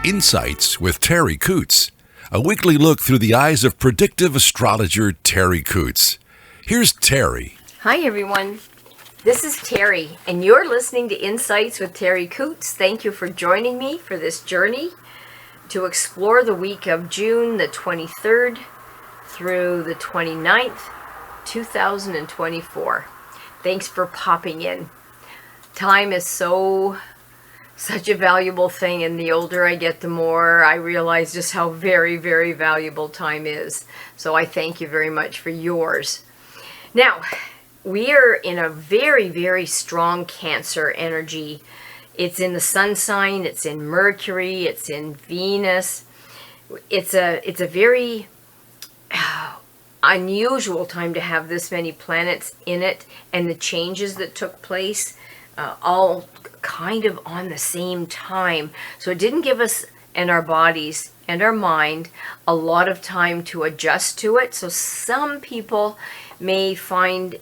Insights with Terri Coots, a weekly look through the eyes of predictive astrologer Terri Coots. Here's Terri. Hi everyone, this is Terri, and you're listening to Insights with Terri Coots. Thank you for joining me for this journey to explore the week of June the 23rd through the 29th, 2024. Thanks for popping in. Time is such a valuable thing, and the older I get, the more I realize just how very, very valuable time is. So I thank you very much for yours. Now, we are in a very, very strong Cancer energy. It's in the sun sign, it's in Mercury, it's in Venus. It's a very unusual time to have this many planets in it, and the changes that took place all kind of on the same time. So it didn't give us and our bodies and our mind a lot of time to adjust to it. So some people may find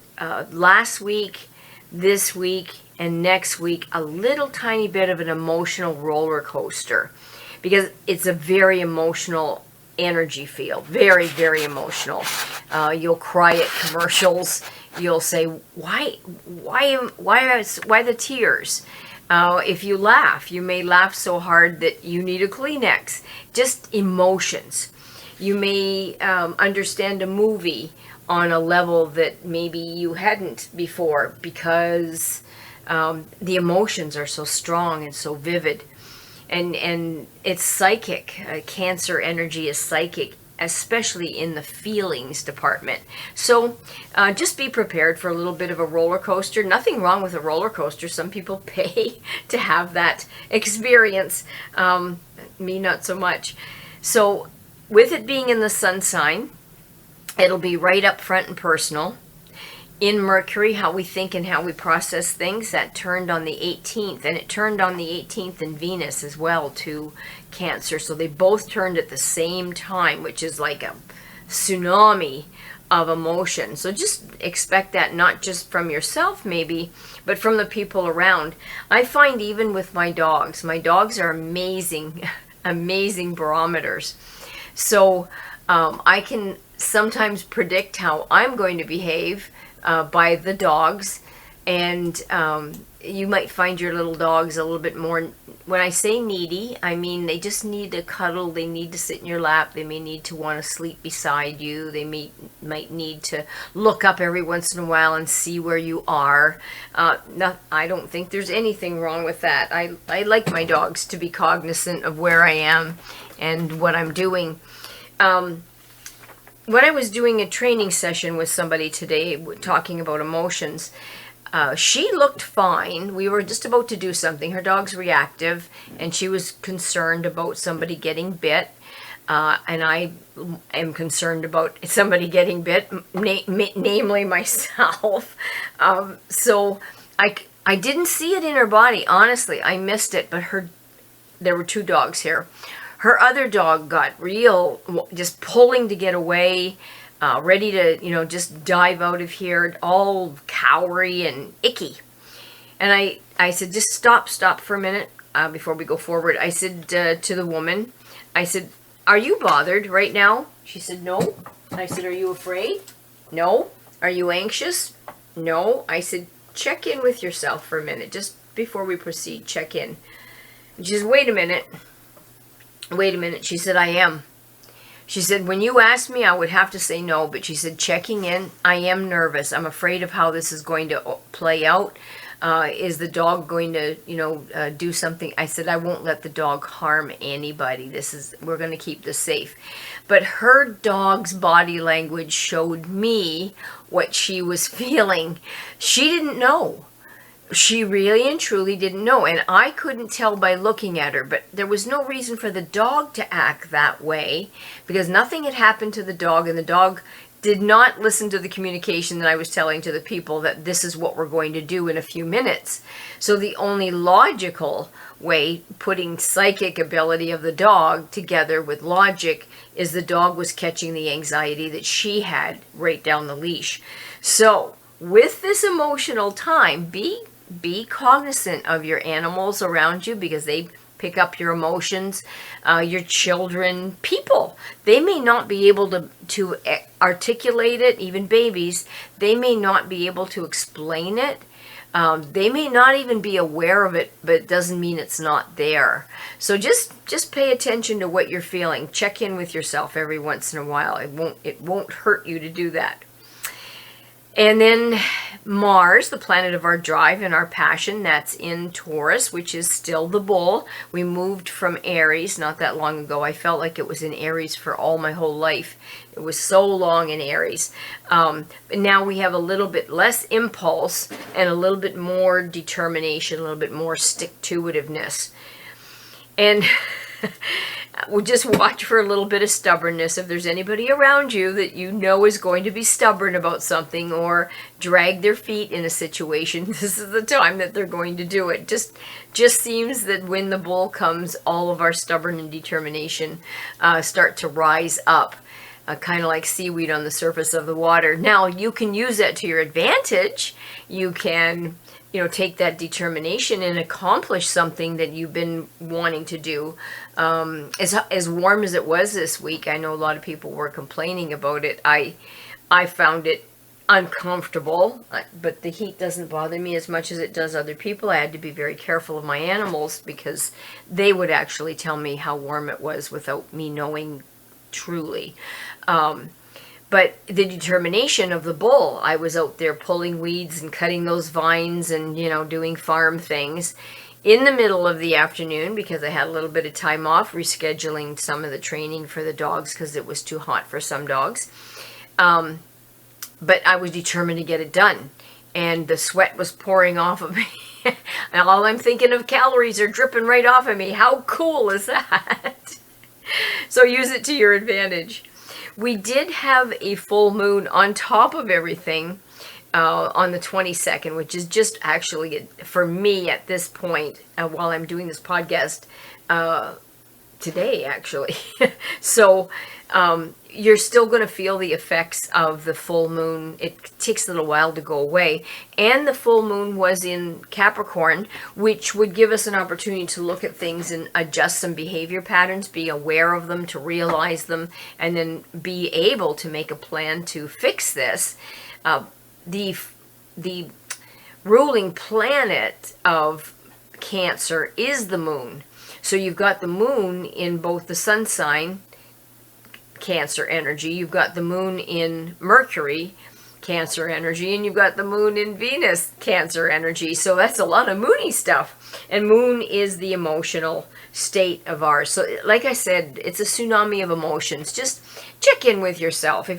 last week, this week, and next week a little tiny bit of an emotional roller coaster, because it's a very emotional energy field, very, very emotional. You'll cry at commercials. You'll say, why the tears? If you laugh, you may laugh so hard that you need a Kleenex. Just emotions. You may understand a movie on a level that maybe you hadn't before, because the emotions are so strong and so vivid. And it's psychic. Cancer energy is psychic, especially in the feelings department. So just be prepared for a little bit of a roller coaster. Nothing wrong with a roller coaster. Some people pay to have that experience. Me, not so much. So with it being in the sun sign, it'll be right up front and personal. In Mercury, how we think and how we process things, that turned on the 18th, and it turned on the 18th in Venus as well to Cancer. So they both turned at the same time, which is like a tsunami of emotion. So just expect that, not just from yourself maybe, but from the people around. I find even with my dogs are amazing, amazing barometers. So I can sometimes predict how I'm going to behave by the dogs, and you might find your little dogs a little bit more, when I say needy, I mean they just need to cuddle, they need to sit in your lap, they may need to want to sleep beside you, they might need to look up every once in a while and see where you are. I don't think there's anything wrong with that. I like my dogs to be cognizant of where I am and what I'm doing. When I was doing a training session with somebody today, talking about emotions, she looked fine. We were just about to do something. Her dog's reactive, and she was concerned about somebody getting bit. And I am concerned about somebody getting bit, namely myself. So I didn't see it in her body. Honestly, I missed it. But there were two dogs here. Her other dog got real, just pulling to get away, ready to, just dive out of here, all cowery and icky. And I said, just stop for a minute before we go forward. I said to the woman, I said, are you bothered right now? She said, no. I said, are you afraid? No. Are you anxious? No. I said, check in with yourself for a minute, just before we proceed, check in. And she said, wait a minute. She said, I am. She said, when you asked me, I would have to say no, but she said, checking in, I am nervous. I'm afraid of how this is going to play out. Is the dog going to, do something? I said, I won't let the dog harm anybody. We're going to keep this safe. But her dog's body language showed me what she was feeling. She didn't know. She really and truly didn't know, and I couldn't tell by looking at her, but there was no reason for the dog to act that way, because nothing had happened to the dog, and the dog did not listen to the communication that I was telling to the people that this is what we're going to do in a few minutes. So the only logical way, putting psychic ability of the dog together with logic, is the dog was catching the anxiety that she had right down the leash. So with this emotional time, be cognizant of your animals around you, because they pick up your emotions, your children, people. They may not be able to articulate it, even babies. They may not be able to explain it. They may not even be aware of it, but it doesn't mean it's not there. So just pay attention to what you're feeling. Check in with yourself every once in a while. It won't hurt you to do that. And then Mars, the planet of our drive and our passion, that's in Taurus, which is still the bull. We moved from Aries not that long ago. I felt like it was in Aries for all my whole life. It was so long in Aries. But now we have a little bit less impulse and a little bit more determination, a little bit more stick-to-itiveness. And we'll just watch for a little bit of stubbornness. If there's anybody around you that you know is going to be stubborn about something or drag their feet in a situation, this is the time that they're going to do it. Just seems that when the bull comes, all of our stubborn and determination start to rise up, kind of like seaweed on the surface of the water. Now, you can use that to your advantage. You can take that determination and accomplish something that you've been wanting to do. As warm as it was this week, I know a lot of people were complaining about it. I found it uncomfortable, but the heat doesn't bother me as much as it does other people. I had to be very careful of my animals because they would actually tell me how warm it was without me knowing truly. But the determination of the bull, I was out there pulling weeds and cutting those vines and, doing farm things in the middle of the afternoon because I had a little bit of time off, rescheduling some of the training for the dogs because it was too hot for some dogs. But I was determined to get it done. And the sweat was pouring off of me. And all I'm thinking of calories are dripping right off of me. How cool is that? So use it to your advantage. We did have a full moon on top of everything on the 22nd, which is just actually, for me at this point, while I'm doing this podcast today, actually. So you're still going to feel the effects of the full moon. It takes a little while to go away. And the full moon was in Capricorn, which would give us an opportunity to look at things and adjust some behavior patterns, be aware of them, to realize them, and then be able to make a plan to fix this. The ruling planet of Cancer is the moon. So you've got the moon in both the sun sign, Cancer energy, you've got the moon in Mercury, Cancer energy, and you've got the moon in Venus, Cancer energy. So that's a lot of moony stuff. And moon is the emotional state of ours. So like I said, it's a tsunami of emotions. Just check in with yourself.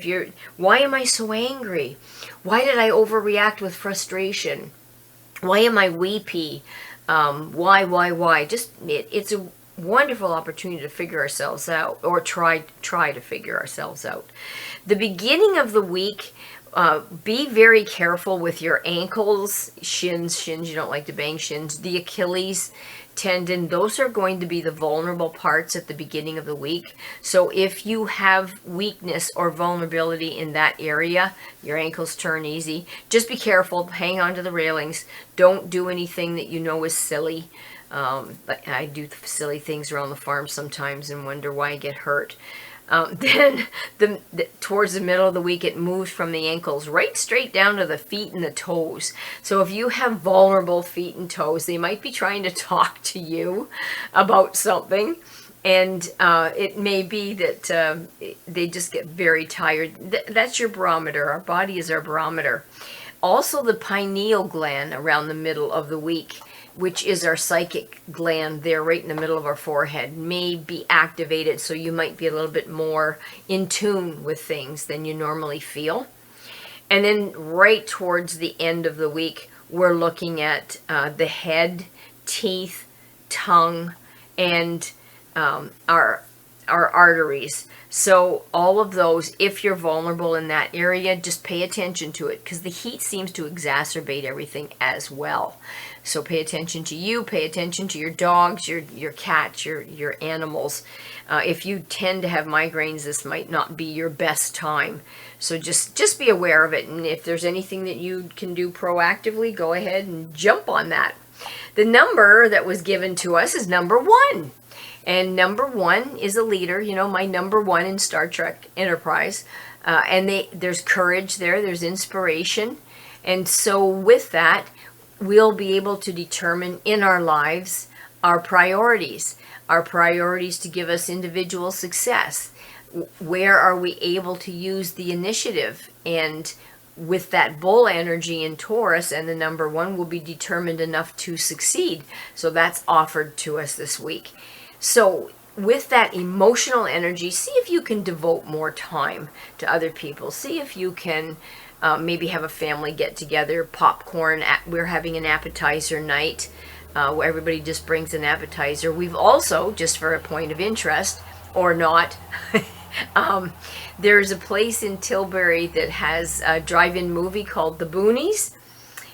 Why am I so angry? Why did I overreact with frustration? Why am I weepy? Why? Just, it's a wonderful opportunity to figure ourselves out, or try to figure ourselves out. The beginning of the week, be very careful with your ankles, shins, you don't like to bang shins, the Achilles tendon, those are going to be the vulnerable parts at the beginning of the week. So if you have weakness or vulnerability in that area, your ankles turn easy, just be careful, hang on to the railings, don't do anything that you know is silly. I do silly things around the farm sometimes and wonder why I get hurt. Then towards the middle of the week, it moves from the ankles right straight down to the feet and the toes. So if you have vulnerable feet and toes, they might be trying to talk to you about something. And it may be that they just get very tired. That's your barometer. Our body is our barometer. Also, the pineal gland around the middle of the week, which is our psychic gland there right in the middle of our forehead, may be activated, so you might be a little bit more in tune with things than you normally feel. And then right towards the end of the week, we're looking at the head, teeth, tongue, and our arteries. So all of those, if you're vulnerable in that area, just pay attention to it, because the heat seems to exacerbate everything as well. So pay attention to you, pay attention to your dogs, your cats, your animals. If you tend to have migraines, this might not be your best time. So just be aware of it. And if there's anything that you can do proactively, go ahead and jump on that. The number that was given to us is number 1. And number 1 is a leader, my number 1 in Star Trek Enterprise. And there's courage there, there's inspiration. And so with that, we'll be able to determine in our lives our priorities to give us individual success. Where are we able to use the initiative? And with that bull energy in Taurus, and the number 1 will be determined enough to succeed. So that's offered to us this week. So with that emotional energy, see if you can devote more time to other people. See if you can maybe have a family get together, popcorn. We're having an appetizer night where everybody just brings an appetizer. We've also, just for a point of interest, or not, there's a place in Tilbury that has a drive-in movie called The Boonies.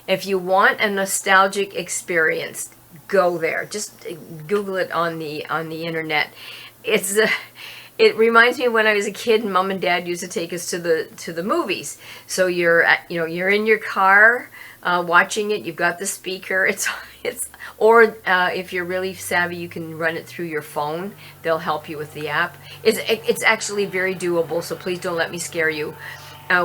If you want a nostalgic experience, go there. Just Google it on the internet. It reminds me of when I was a kid and Mom and Dad used to take us to the movies. So you're in your car watching it. You've got the speaker. Or if you're really savvy, you can run it through your phone. They'll help you with the app. It's actually very doable. So please don't let me scare you.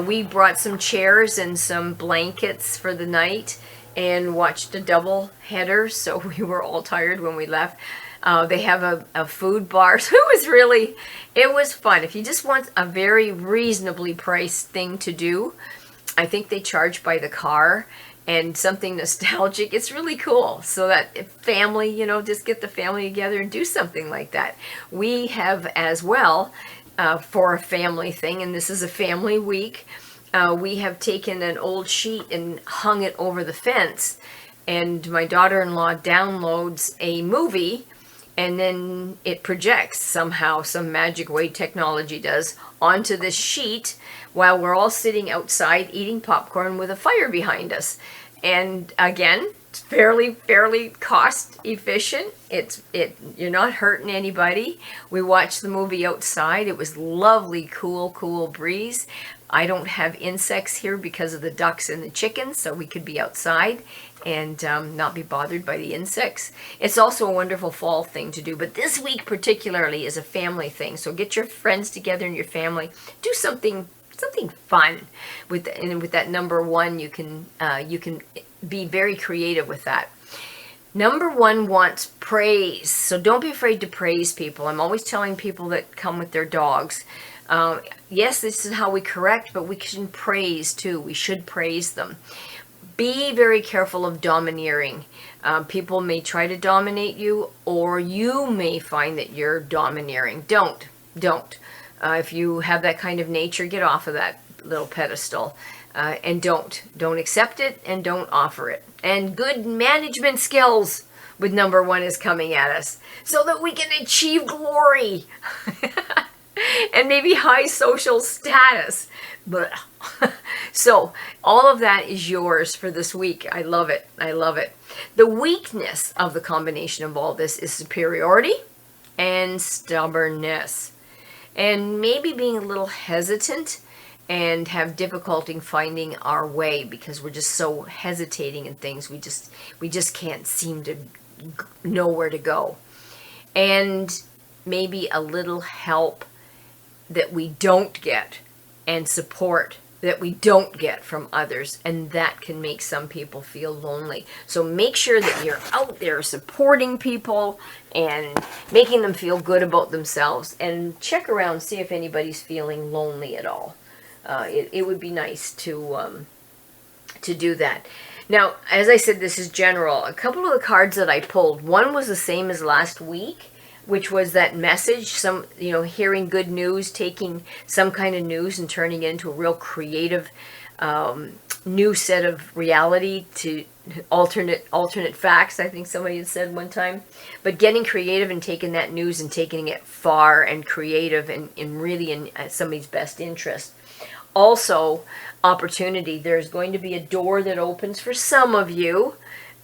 We brought some chairs and some blankets for the night and watched a double header, so we were all tired when we left. They have a food bar, so it was fun. If you just want a very reasonably priced thing to do, I think they charge by the car, and something nostalgic, it's really cool. So that family, just get the family together and do something like that. We have as well, for a family thing, and this is a family week, we have taken an old sheet and hung it over the fence, and my daughter-in-law downloads a movie, and then it projects somehow, some magic way technology does, onto this sheet while we're all sitting outside eating popcorn with a fire behind us. And again, it's fairly cost efficient. You're not hurting anybody. We watched the movie outside. It was lovely, cool breeze. I don't have insects here because of the ducks and the chickens, so we could be outside and not be bothered by the insects. It's also a wonderful fall thing to do, but this week particularly is a family thing. So get your friends together and your family. Do something fun with that number 1. You can be very creative with that. Number 1 wants praise, so don't be afraid to praise people. I'm always telling people that come with their dogs, yes, this is how we correct, but we can praise too. We should praise them. Be very careful of domineering. People may try to dominate you, or you may find that you're domineering. Don't. If you have that kind of nature, get off of that little pedestal, and don't accept it, and don't offer it. And good management skills with number 1 is coming at us, so that we can achieve glory and maybe high social status. But so all of that is yours for this week. I love it. The weakness of the combination of all this is superiority and stubbornness, and maybe being a little hesitant and have difficulty finding our way because we're just so hesitating in things. We just can't seem to know where to go. And maybe a little help that we don't get, and support that we don't get from others, and that can make some people feel lonely. So make sure that you're out there supporting people and making them feel good about themselves, and check around, see if anybody's feeling lonely at all. It would be nice to do that. Now, as I said, this is general. A couple of the cards that I pulled, one was the same as last week, which was that message, hearing good news, taking some kind of news and turning it into a real creative new set of reality, to alternate facts, I think somebody had said one time. But getting creative and taking that news and taking it far and creative and really in somebody's best interest. Also, opportunity. There's going to be a door that opens for some of you.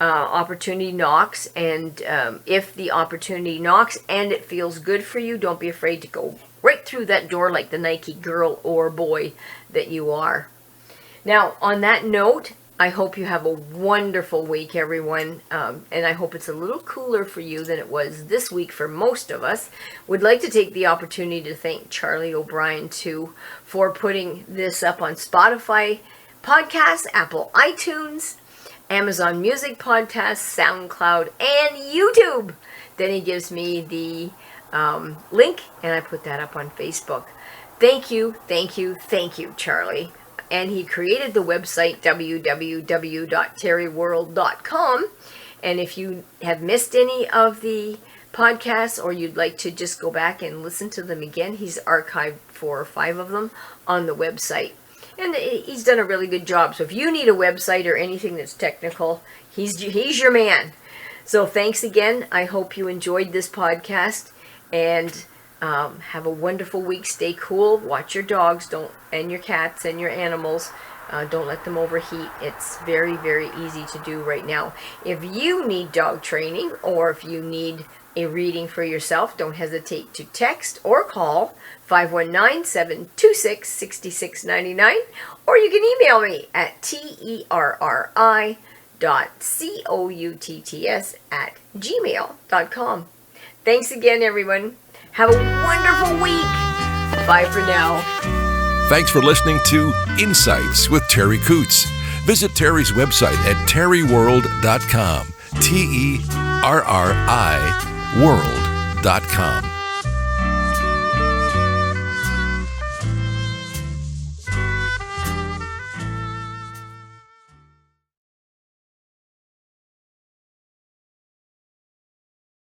Opportunity knocks, and if the opportunity knocks and it feels good for you, don't be afraid to go right through that door like the Nike girl or boy that you are. Now, on that note, I hope you have a wonderful week, everyone. And I hope it's a little cooler for you than it was this week for most of us. Would like to take the opportunity to thank Charlie O'Brien, too, for putting this up on Spotify podcasts, Apple iTunes, Amazon Music Podcasts, SoundCloud, and YouTube. Then he gives me the link, and I put that up on Facebook. Thank you, Charlie. And he created the website www.terriworld.com. And if you have missed any of the podcasts or you'd like to just go back and listen to them again, he's archived 4 or 5 of them on the website. And he's done a really good job. So if you need a website or anything that's technical, he's your man. So thanks again. I hope you enjoyed this podcast. And have a wonderful week. Stay cool. Watch your dogs, and your cats and your animals. Don't let them overheat. It's very, very easy to do right now. If you need dog training or if you need a reading for yourself, don't hesitate to text or call 519-726-6699, or you can email me at terri.coutts@gmail.com. Thanks again, everyone. Have a wonderful week. Bye for now. Thanks for listening to Insights with Terri Coots. Visit Terri's website at terriworld.com. TERRI world.com.